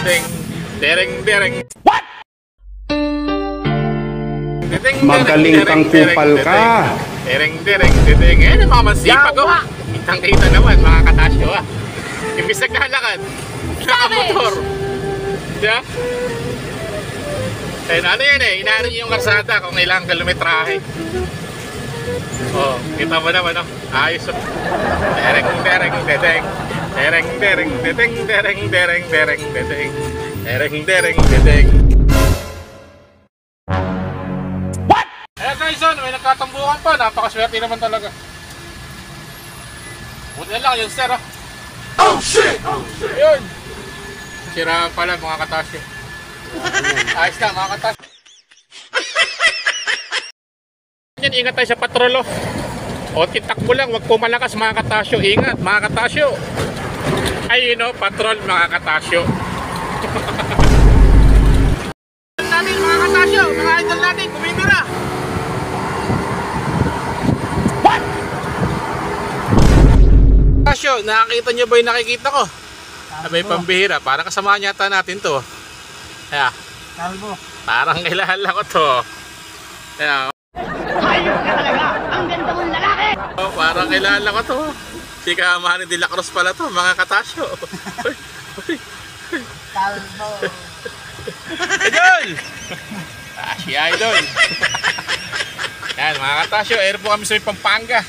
dedeng. Dereng, dereng. Magaling kang kupal ka. Dereng, dereng, dedeng. Eh, mga masipag ko. Kitang-kita naman, mga katasyo ah. Imbis naglalakad, nakamotor. Diba? Eh, ano yan eh, inaano niyo yung karsada kung ilang kilometrahe. Oh, kita mo naman, no? Ayos. Dereng, dereng, dedeng. Dereng, dereng, dedeng, dereng, dereng, dereng, dedeng. Dereng, dereng, dedeng. What? Eh guys, may nagkatambukan pa. Napakaswerte naman talaga. Buti na lang yung sir, oh. Oh shit! Oh shit! Ayun! Siraan pala mga katasyo. Ayos na mga katasyo. Ingat tayo sa patrol, oh. O titakbo lang, wag po malakas mga katasyo. Ingat mga katasyo. Ayun, oh, patrol mga katasyo. Natin mga katasyo, mga idol natin, kumimira. What? Katasyo, nakakita nyo ba yung nakikita ko? Abay pambihira, parang kasama yata natin to. Kaya, parang kilala ko to. Kaya, Hayop ka talaga! Ang ganda mong lalaki! oh, parang kilala ko to. Si Kamani de la Cruz pala to, mga katasyo. Kalbo! Idol! Si Idol. Yan mga katasyo, air po kami sa Pampanga.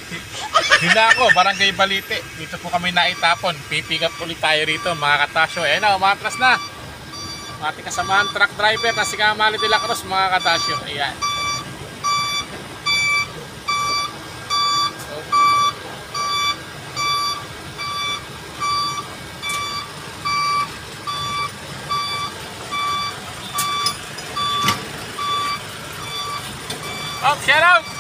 Hina ako, Barangay Balite. Dito po kami naitapon. Pipick up ulit tayo rito mga katasyo. Ayan na, umatras na. Ating kasamahan truck driver na si Kamani de la Cruz mga katasyo. Ayan. Oh, shout out!